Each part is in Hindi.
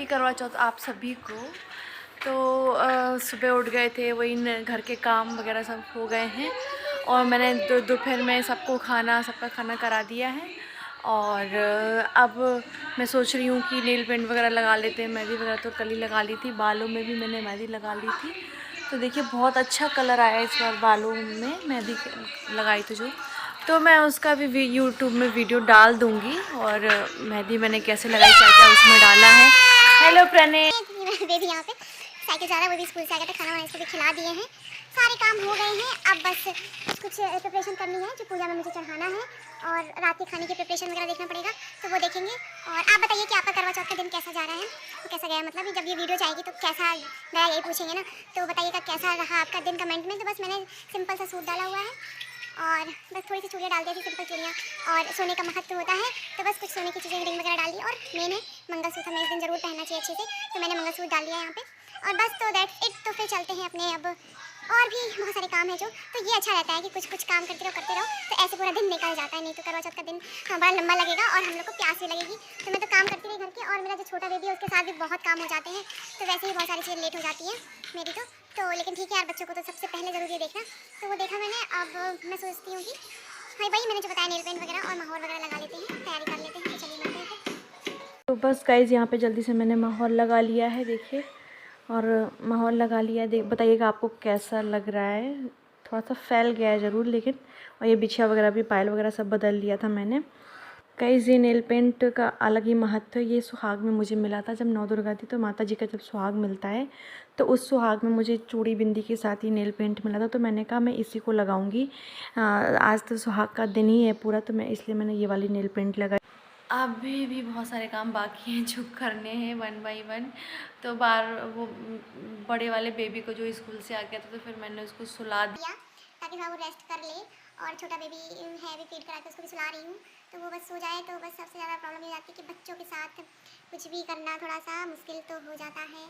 करवा चौथ आप सभी को। तो सुबह उठ गए थे, वही घर के काम वगैरह सब हो गए हैं और मैंने दोपहर में सबका खाना करा दिया है। और अब मैं सोच रही हूँ कि नेल पेंट वगैरह लगा लेते हैं। मेहंदी वगैरह तो कल ही लगा ली थी, बालों में भी मैंने मेहंदी लगा ली थी। तो देखिए बहुत अच्छा कलर आया इस बार बालों में मेहंदी लगाई तो मैं उसका भी यूट्यूब में वीडियो डाल दूँगी। और मेहंदी मैंने कैसे लगाई, क्या क्या उसमें डाला है। हेलो प्रणय बेबी यहाँ पे साइकिल जा रहा है, वो भी स्कूल से आ गया था, खाना वाना इसको भी खिला दिए हैं, सारे काम हो गए हैं। अब बस कुछ प्रिपरेशन करनी है जो पूजा में मुझे चढ़ाना है और रात के खाने की प्रिपरेशन वगैरह देखना पड़ेगा, तो वो देखेंगे। और आप बताइए कि आपका करवा चौथ का दिन कैसा जा रहा है, तो कैसा गया, मतलब जब ये वीडियो जाएगी तो कैसा गया यही पूछेंगे ना। तो बताइएगा कैसा रहा आपका दिन कमेंट में। तो बस मैंने सिंपल सा सूट डाला हुआ है और बस थोड़ी सी चूड़ियाँ डाल दी थी, सिंपल चूड़ियाँ। और सोने का महत्व होता है तो बस कुछ सोने की चीज़ें रिंग वगैरह डाल दी। और मेन है मंगलसूत्र, हमें इस दिन जरूर पहनना चाहिए अच्छे से, तो मैंने मंगलसूत्र डाल दिया यहाँ पे। और बस तो दैट्स इट। तो फिर चलते हैं अपने, अब और भी बहुत सारे काम है जो, तो ये अच्छा रहता है कि कुछ काम करते रहो, तो ऐसे पूरा दिन निकल जाता है। नहीं तो करवा चौथ का दिन बड़ा लंबा लगेगा और हम लोग को प्यास भी लगेगी। तो मैं तो काम करती रही घर के, और मेरा जो छोटा बेबी है उसके साथ भी बहुत काम हो जाते हैं, तो वैसे ही बहुत सारी चीज़ें लेट हो जाती हैं मेरी तो लेकिन ठीक है यार, बच्चों को तो सबसे पहले ज़रूरी है देखना। तो वो देखा मैंने। अब मैं सोचती हूँ कि हाँ भाई मैंने जो बताया नेल पेंट वगैरह और माहौर वगैरह लगा लेते हैं, तैयारी कर लेते हैं। तो चलिए मिलते हैं। तो बस गाइज़ यहाँ पे जल्दी से मैंने माहौल लगा लिया है, देखिए। और माहौल लगा लिया है, बताइएगा आपको कैसा लग रहा है। थोड़ा सा फैल गया है ज़रूर, लेकिन और ये बिछिया वगैरह भी, पायल वगैरह सब बदल लिया था मैंने। गाइज़ ये नेल पेंट का अलग ही महत्व है। ये सुहाग में मुझे मिला था जब नौ दुर्गा थी, तो माता जी का जब सुहाग मिलता है तो उस सुहाग में मुझे चूड़ी बिंदी के साथ ही नेल पेंट मिला था। तो मैंने कहा मैं इसी को लगाऊंगी। आज तो सुहाग का दिन ही है पूरा, तो मैं इसलिए मैंने ये वाली नेल पेंट लगाई। अभी भी बहुत सारे काम बाकी हैं जो करने हैं 1 बाय 1। तो वो बड़े वाले बेबी को जो स्कूल से आ गया था, तो फिर मैंने उसको सुला दिया ताकि वो रेस्ट कर ले। और छोटा बेबी है भी, फीड करा के उसको भी सुला रही हूँ, तो वो बस सो जाए। तो बस सबसे ज़्यादा प्रॉब्लम ये आती है कि बच्चों के साथ कुछ भी करना थोड़ा सा मुश्किल तो हो जाता है।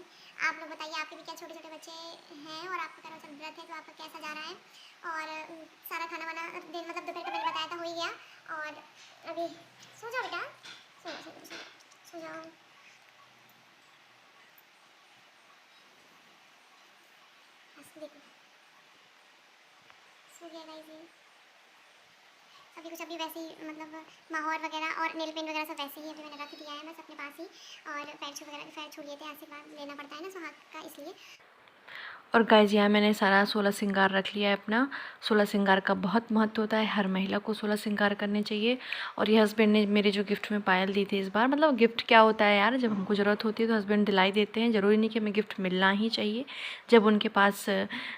आप लोग बताइए, आपके भी क्या छोटे छोटे बच्चे हैं और आपका करवा चौथ व्रत है, तो आपका कैसा जा रहा है। और सारा खाना वाना दिन, मतलब दोपहर का मैंने बताया था, हो ही गया। और अभी सो जाओ बेटा, सो जाओ। देखो सो गया गाइस ये। अभी कुछ अभी वैसे ही, मतलब माहौर वगैरह और नेल पेंट वगैरह सब वैसे ही अभी मैंने रख दिया है बस अपने पास ही। और पैर छू लिए थे, आशीर्वाद लेना पड़ता है ना सुहाग का, इसलिए। और गाइज यहाँ मैंने सारा 16 श्रृंगार रख लिया है अपना। 16 श्रृंगार का बहुत महत्व होता है, हर महिला को 16 श्रृंगार करने चाहिए। और ये हस्बैंड ने मेरे जो गिफ्ट में पायल दी थी इस बार, मतलब गिफ्ट क्या होता है यार, जब हमको ज़रूरत होती है तो हस्बैंड दिलाई देते हैं। ज़रूरी नहीं कि हमें गिफ्ट मिलना ही चाहिए, जब उनके पास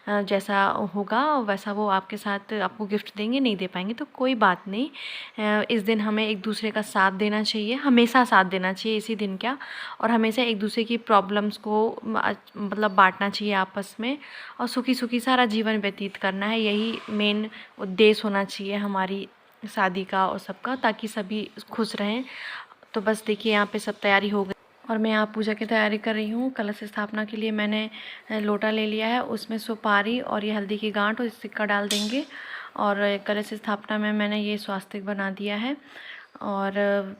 जैसा होगा वैसा वो आपके साथ आपको गिफ्ट देंगे। नहीं दे पाएंगे तो कोई बात नहीं। इस दिन हमें एक दूसरे का साथ देना चाहिए, हमेशा साथ देना चाहिए इसी दिन क्या। और हमेशा एक दूसरे की प्रॉब्लम्स को मतलब बांटना चाहिए आपस में, और सुखी सुखी सारा जीवन व्यतीत करना है। यही मेन उद्देश्य होना चाहिए हमारी शादी का और सबका, ताकि सभी खुश रहें। तो बस देखिए यहाँ पे सब तैयारी हो गई और मैं यहाँ पूजा की तैयारी कर रही हूँ। कलश स्थापना के लिए मैंने लोटा ले लिया है, उसमें सुपारी और ये हल्दी की गांठ और सिक्का डाल देंगे। और कलश स्थापना में मैंने ये स्वास्तिक बना दिया है। और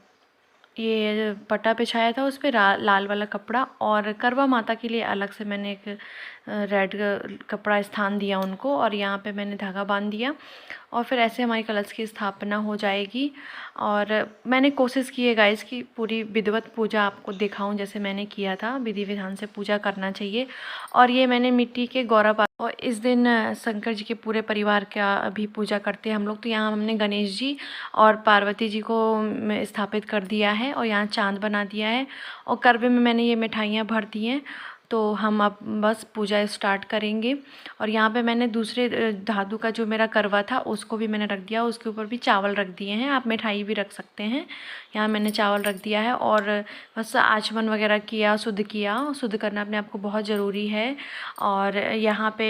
ये पट्टा बिछाया था, उस पर लाल वाला कपड़ा। और करवा माता के लिए अलग से मैंने एक रेड कपड़ा स्थान दिया उनको, और यहाँ पे मैंने धागा बांध दिया। और फिर ऐसे हमारी कलश की स्थापना हो जाएगी। और मैंने कोशिश की है गाइस कि पूरी विधिवत पूजा आपको दिखाऊं, जैसे मैंने किया था। विधि विधान से पूजा करना चाहिए। और ये मैंने मिट्टी के गौरा, और इस दिन शंकर जी के पूरे परिवार का भी पूजा करते हैं हम लोग। तो यहाँ हमने गणेश जी और पार्वती जी को स्थापित कर दिया है, और यहाँ चांद बना दिया है। और करवे में मैंने ये मिठाइयाँ भर दी हैं। तो हम अब बस पूजा स्टार्ट करेंगे। और यहाँ पे मैंने दूसरे धातु का जो मेरा करवा था उसको भी मैंने रख दिया, उसके ऊपर भी चावल रख दिए हैं। आप मिठाई भी रख सकते हैं। यहाँ मैंने चावल रख दिया है और बस आचमन वगैरह किया, शुद्ध किया। शुद्ध करना अपने आप को बहुत ज़रूरी है। और यहाँ पे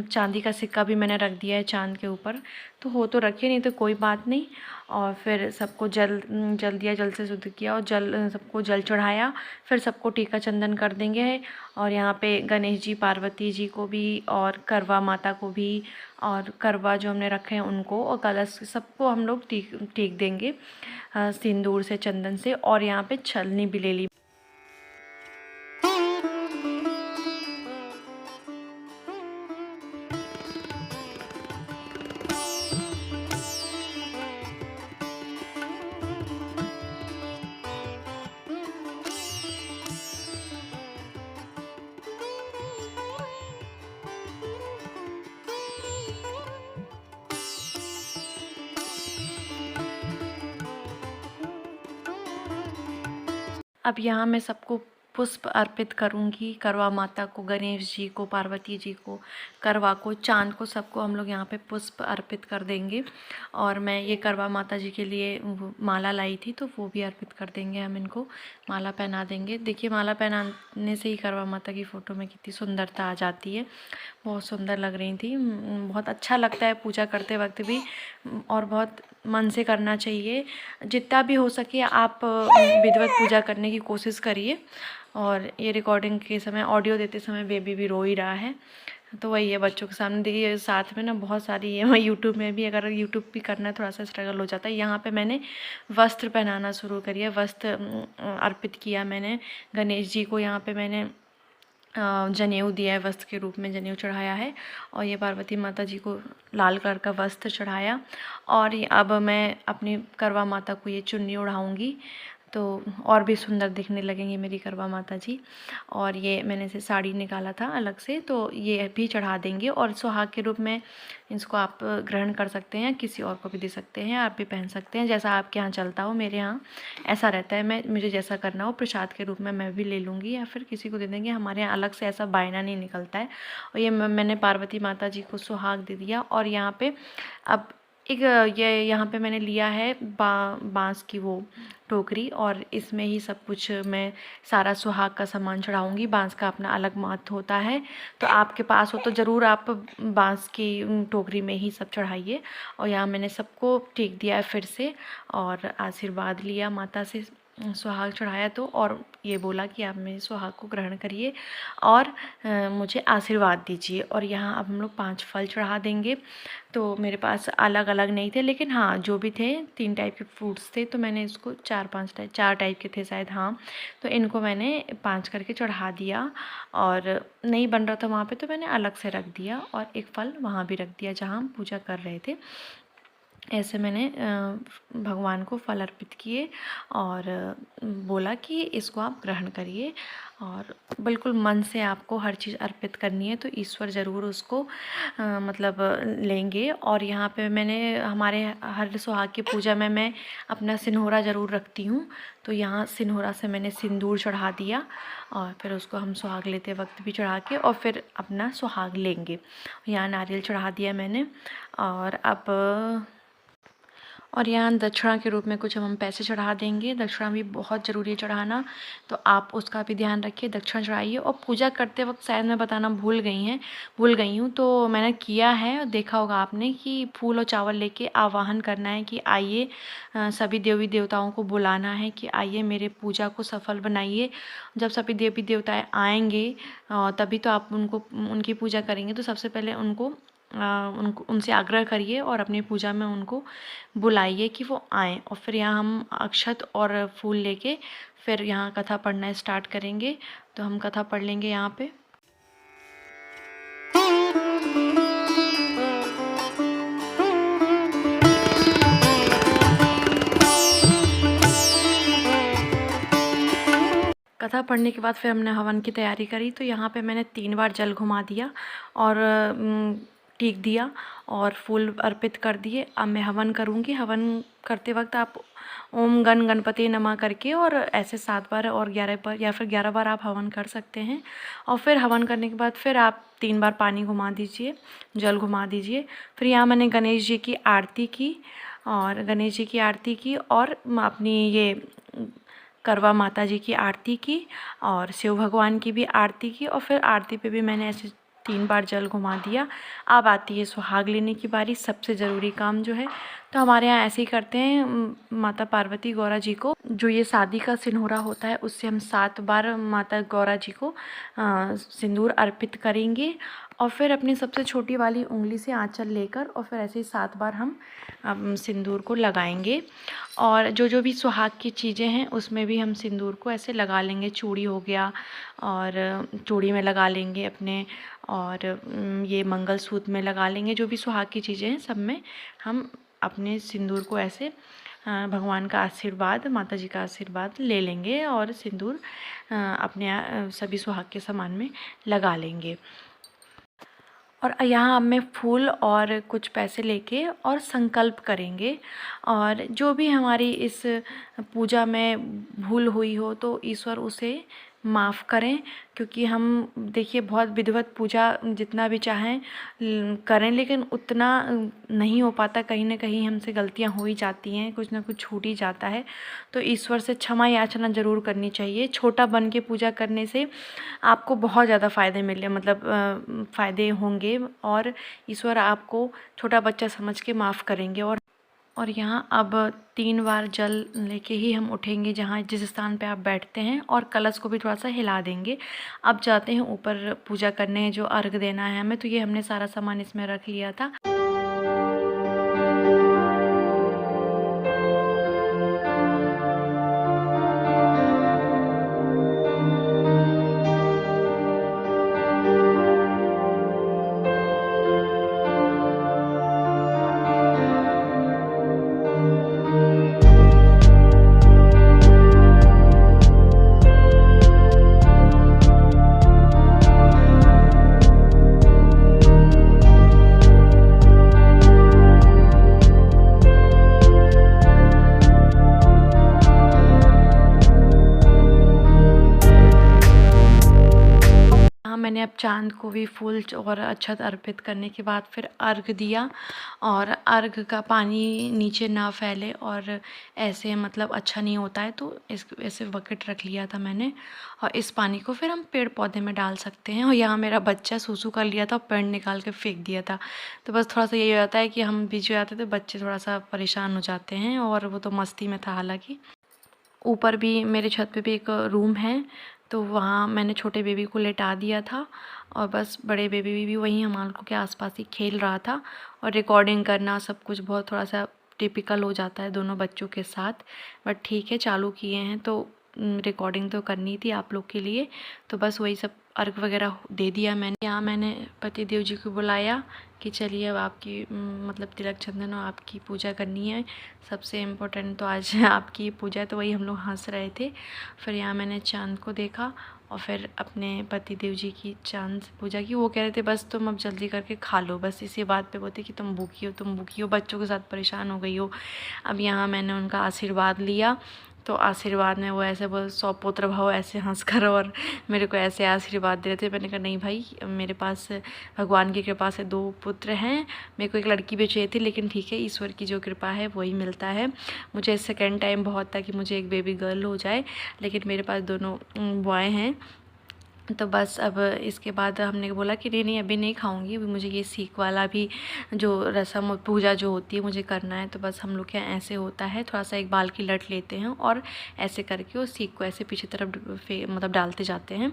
चांदी का सिक्का भी मैंने रख दिया है चांद के ऊपर। तो हो तो रखिए, नहीं तो कोई बात नहीं। और फिर सबको जल दिया, जल से शुद्ध किया और सबको जल चढ़ाया। फिर सबको टीका चंदन कर देंगे। और यहाँ पे गणेश जी, पार्वती जी को भी और करवा माता को भी, और करवा जो हमने रखे हैं उनको, और कलश सबको हम लोग टीक देंगे सिंदूर से, चंदन से। और यहाँ पे छलनी भी ले ली। अब यहाँ मैं सबको पुष्प अर्पित करूँगी, करवा माता को, गणेश जी को, पार्वती जी को, करवा को, चाँद को, सबको हम लोग यहाँ पे पुष्प अर्पित कर देंगे। और मैं ये करवा माता जी के लिए वो माला लाई थी, तो वो भी अर्पित कर देंगे, हम इनको माला पहना देंगे। देखिए माला पहनाने से ही करवा माता की फ़ोटो में कितनी सुंदरता आ जाती है, बहुत सुंदर लग रही थी। बहुत अच्छा लगता है पूजा करते वक्त भी, और बहुत मन से करना चाहिए। जितना भी हो सके आप विधिवत पूजा करने की कोशिश करिए। और ये रिकॉर्डिंग के समय, ऑडियो देते समय बेबी भी रो ही रहा है, तो वही है बच्चों के सामने। देखिए साथ में ना बहुत सारी है, यूट्यूब में भी, अगर यूट्यूब भी करना है थोड़ा सा स्ट्रगल हो जाता है। यहाँ पे मैंने वस्त्र पहनाना शुरू करी है, वस्त्र अर्पित किया मैंने गणेश जी को। यहाँ पे मैंने जनेऊ दिया है, वस्त्र के रूप में जनेऊ चढ़ाया है। और ये पार्वती माता जी को लाल कलर का वस्त्र चढ़ाया। और ये अब मैं अपनी करवा माता को ये चुन्नी ओढ़ाऊँगी, तो और भी सुंदर दिखने लगेंगी मेरी करवा माता जी। और ये मैंने से साड़ी निकाला था अलग से, तो ये भी चढ़ा देंगे। और सुहाग के रूप में इसको आप ग्रहण कर सकते हैं, किसी और को भी दे सकते हैं, आप भी पहन सकते हैं, जैसा आपके यहाँ चलता हो। मेरे यहाँ ऐसा रहता है, मुझे जैसा करना हो प्रसाद के रूप में मैं भी ले लूँगी या फिर किसी को दे देंगे। हमारे यहाँ अलग से ऐसा बायना नहीं निकलता है। और ये मैंने पार्वती माता जी को सुहाग दे दिया। और यहाँ पे अब एक ये यहाँ पे मैंने लिया है बांस की वो टोकरी, और इसमें ही सब कुछ मैं सारा सुहाग का सामान चढ़ाऊँगी। बांस का अपना अलग महत्व होता है, तो आपके पास हो तो ज़रूर आप बांस की टोकरी में ही सब चढ़ाइए। और यहाँ मैंने सबको टेक दिया है फिर से, और आशीर्वाद लिया माता से, सुहाग चढ़ाया तो, और ये बोला कि आप मेरे सुहाग को ग्रहण करिए और मुझे आशीर्वाद दीजिए। और यहाँ अब हम लोग 5 फल चढ़ा देंगे। तो मेरे पास अलग अलग नहीं थे, लेकिन हाँ जो भी थे 3 टाइप के फ्रूट्स थे, तो मैंने इसको 4 टाइप के थे शायद, हाँ, तो इनको मैंने 5 करके चढ़ा दिया। और नहीं बन रहा था वहाँ पे, तो मैंने अलग से रख दिया, और एक फल वहाँ भी रख दिया जहाँ हम पूजा कर रहे थे। ऐसे मैंने भगवान को फल अर्पित किए और बोला कि इसको आप ग्रहण करिए। और बिल्कुल मन से आपको हर चीज़ अर्पित करनी है, तो ईश्वर ज़रूर उसको मतलब लेंगे। और यहाँ पे मैंने हमारे हर सुहाग की पूजा में मैं अपना सिंदूरा ज़रूर रखती हूँ, तो यहाँ सिंदूरा से मैंने सिंदूर चढ़ा दिया, और फिर उसको हम सुहाग लेते वक्त भी चढ़ा के और फिर अपना सुहाग लेंगे। यहाँ नारियल चढ़ा दिया मैंने। और यहाँ दक्षिणा के रूप में कुछ हम पैसे चढ़ा देंगे। दक्षिणा भी बहुत ज़रूरी है चढ़ाना, तो आप उसका भी ध्यान रखिए, दक्षिणा चढ़ाइए। और पूजा करते वक्त शायद मैं बताना भूल गई हूँ, तो मैंने किया है, देखा होगा आपने कि फूल और चावल लेके आवाहन करना है कि आइए, सभी देवी देवताओं को बुलाना है कि आइए मेरे पूजा को सफल बनाइए। जब सभी देवी देवताएँ आएंगे तभी तो आप उनकी पूजा करेंगे, तो सबसे पहले उनसे आग्रह करिए और अपनी पूजा में उनको बुलाइए कि वो आएँ। और फिर यहाँ हम अक्षत और फूल लेके फिर यहाँ कथा पढ़ना स्टार्ट करेंगे। तो हम कथा पढ़ लेंगे यहाँ पे। कथा पढ़ने के बाद फिर हमने हवन की तैयारी करी। तो यहाँ पे मैंने 3 बार जल घुमा दिया और टीक दिया और फूल अर्पित कर दिए। अब मैं हवन करूँगी। हवन करते वक्त आप ओम गण गणपति नमः करके और ऐसे 7 बार और 11 बार या फिर 11 बार आप हवन कर सकते हैं। और फिर हवन करने के बाद फिर आप 3 बार पानी घुमा दीजिए, जल घुमा दीजिए। फिर यहाँ मैंने गणेश जी की आरती की और अपनी ये करवा माता जी की आरती की और शिव भगवान की भी आरती की। और फिर आरती पे भी मैंने ऐसे 3 बार जल घुमा दिया। अब आती है सुहाग लेने की बारी, सबसे ज़रूरी काम जो है। तो हमारे यहाँ ऐसे ही करते हैं, माता पार्वती गौरा जी को जो ये शादी का सिंदूरा होता है उससे हम 7 बार माता गौरा जी को सिंदूर अर्पित करेंगे। और फिर अपनी सबसे छोटी वाली उंगली से आंचल लेकर और फिर ऐसे ही 7 बार हम सिंदूर को लगाएंगे। और जो भी सुहाग की चीज़ें हैं उसमें भी हम सिंदूर को ऐसे लगा लेंगे। चूड़ी हो गया और चूड़ी में लगा लेंगे अपने, और ये मंगलसूत्र में लगा लेंगे। जो भी सुहाग की चीज़ें हैं सब में हम अपने सिंदूर को ऐसे भगवान का आशीर्वाद, माता जी का आशीर्वाद ले लेंगे और सिंदूर अपने सभी सुहाग के सामान में लगा लेंगे। और यहाँ अब मैं फूल और कुछ पैसे लेके और संकल्प करेंगे, और जो भी हमारी इस पूजा में भूल हुई हो तो ईश्वर उसे माफ़ करें, क्योंकि हम देखिए बहुत विधिवत पूजा जितना भी चाहें करें, लेकिन उतना नहीं हो पाता, कहीं ना कहीं हमसे गलतियां हो ही जाती हैं, कुछ ना कुछ छूट ही जाता है। तो ईश्वर से क्षमा याचना ज़रूर करनी चाहिए। छोटा बन के पूजा करने से आपको बहुत ज़्यादा फ़ायदे मिले, मतलब फ़ायदे होंगे, और ईश्वर आपको छोटा बच्चा समझ के माफ़ करेंगे। और यहाँ अब 3 बार जल लेके ही हम उठेंगे जहाँ जिस स्थान पे आप बैठते हैं, और कलश को भी थोड़ा सा हिला देंगे। अब जाते हैं ऊपर पूजा करने, जो अर्घ देना है हमें, तो ये हमने सारा सामान इसमें रख लिया था। मैंने अब चाँद को भी फूल और अक्षत अर्पित करने के बाद फिर अर्घ दिया, और अर्घ का पानी नीचे ना फैले और ऐसे मतलब अच्छा नहीं होता है, तो इस ऐसे बकेट रख लिया था मैंने, और इस पानी को फिर हम पेड़ पौधे में डाल सकते हैं। और यहाँ मेरा बच्चा सूसू कर लिया था और पेड़ निकाल के फेंक दिया था। तो बस थोड़ा सा यही हो जाता है कि हम बीच में आते तो बच्चे थोड़ा सा परेशान हो जाते हैं, और वो तो मस्ती में था हालाँकि। ऊपर भी मेरे छत पे भी एक रूम है, तो वहाँ मैंने छोटे बेबी को लेटा दिया था, और बस बड़े बेबी भी वहीं हमारे के आसपास ही खेल रहा था। और रिकॉर्डिंग करना सब कुछ बहुत थोड़ा सा टिपिकल हो जाता है दोनों बच्चों के साथ, बट ठीक है, चालू किए हैं तो रिकॉर्डिंग तो करनी थी आप लोग के लिए। तो बस वही सब अर्घ वगैरह दे दिया मैंने। यहाँ मैंने पति देव जी को बुलाया कि चलिए अब आपकी मतलब तिलक चंदन और आपकी पूजा करनी है, सबसे इम्पोर्टेंट तो आज आपकी पूजा है। तो वही हम लोग हंस रहे थे। फिर यहाँ मैंने चाँद को देखा और फिर अपने पति देव जी की चाँद से पूजा की। वो कह रहे थे बस तुम अब जल्दी करके खा लो, बस इसी बात पे बोलते कि तुम भूखी हो, बच्चों के साथ परेशान हो गई हो। अब यहाँ मैंने उनका आशीर्वाद लिया, तो आशीर्वाद में वो ऐसे बोल सौपुत्र भव, ऐसे हंस कर और मेरे को ऐसे आशीर्वाद दे रहे थे। मैंने कहा नहीं भाई, मेरे पास भगवान की कृपा से 2 पुत्र हैं, मेरे को एक लड़की भी चाहिए थी, लेकिन ठीक है, ईश्वर की जो कृपा है वही मिलता है। मुझे सेकेंड टाइम बहुत था कि मुझे एक बेबी गर्ल हो जाए, लेकिन मेरे पास दोनों बॉय हैं। तो बस अब इसके बाद हमने बोला कि नहीं अभी नहीं खाऊंगी, अभी मुझे ये सीख वाला भी जो रस्म पूजा जो होती है मुझे करना है। तो बस हम लोग के यहाँ ऐसे होता है, थोड़ा सा एक बाल की लट लेते हैं और ऐसे करके उस सीख को ऐसे पीछे तरफ मतलब डालते जाते हैं।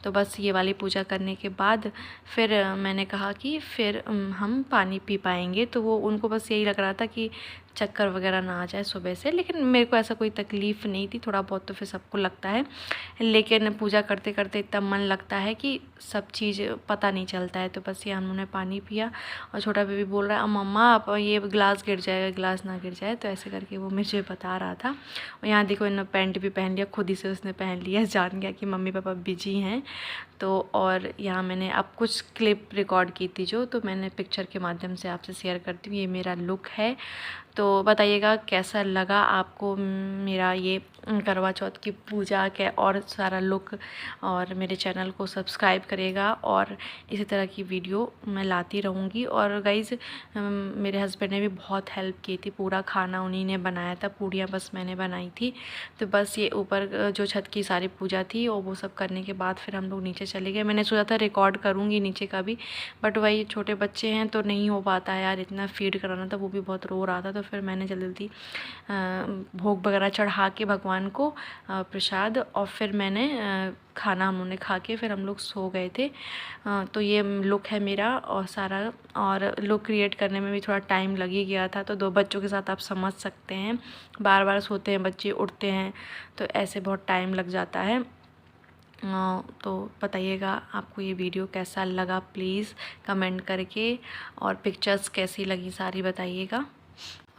तो बस ये वाली पूजा करने के बाद फिर मैंने कहा कि फिर हम पानी पी पाएंगे। तो वो उनको बस यही लग रहा था कि चक्कर वगैरह ना आ जाए सुबह से, लेकिन मेरे को ऐसा कोई तकलीफ़ नहीं थी। थोड़ा बहुत तो फिर सबको लगता है, लेकिन पूजा करते करते इतना मन लगता है कि सब चीज़ पता नहीं चलता है। तो बस ये हमने पानी पिया, और छोटा बेबी बोल रहा है मम्मा आप ये गिलास गिर जाएगा, गिलास ना गिर जाए, तो ऐसे करके वो मुझे बता रहा था। और यहाँ देखो इन्होंने पैंट भी पहन लिया, खुद ही से उसने पहन लिया, जान गया कि मम्मी पापा बिजी हैं। तो और यहाँ मैंने अब कुछ क्लिप रिकॉर्ड की थी जो, तो मैंने पिक्चर के माध्यम से आपसे शेयर करती हूँ। ये मेरा लुक है, तो बताइएगा कैसा लगा आपको मेरा ये करवा चौथ की पूजा के और सारा लुक। और मेरे चैनल को सब्सक्राइब करिएगा, और इसी तरह की वीडियो मैं लाती रहूँगी। और गाइज़ मेरे हस्बैंड ने भी बहुत हेल्प की थी, पूरा खाना उन्हीं ने बनाया था, पूड़ियाँ बस मैंने बनाई थी। तो बस ये ऊपर जो छत की सारी पूजा थी और वो सब करने के बाद फिर हम लोग नीचे चले गए। मैंने सोचा था रिकॉर्ड करूँगी नीचे का भी, बट वही छोटे बच्चे हैं तो नहीं हो पाता है यार, इतना फीड कराना था, वो भी बहुत रो रहा था। तो फिर मैंने जल्दी भोग वगैरह चढ़ा के भगवान को प्रसाद, और फिर मैंने खाना हम लोगों ने खा के फिर हम लोग सो गए थे। तो ये लुक है मेरा और सारा, और लुक क्रिएट करने में भी थोड़ा टाइम लग ही गया था। तो 2 बच्चों के साथ आप समझ सकते हैं, बार बार सोते हैं बच्चे, उठते हैं, तो ऐसे बहुत टाइम लग जाता है। तो बताइएगा आपको ये वीडियो कैसा लगा, प्लीज़ कमेंट करके, और पिक्चर्स कैसी लगी सारी बताइएगा।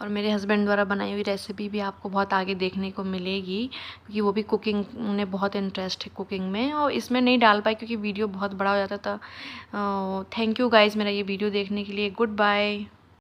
और मेरे हस्बैंड द्वारा बनाई हुई रेसिपी भी आपको बहुत आगे देखने को मिलेगी, क्योंकि वो भी कुकिंग, उन्हें बहुत इंटरेस्ट है कुकिंग में, और इसमें नहीं डाल पाई क्योंकि वीडियो बहुत बड़ा हो जाता था। थैंक यू गाइज़ मेरा ये वीडियो देखने के लिए। Good bye.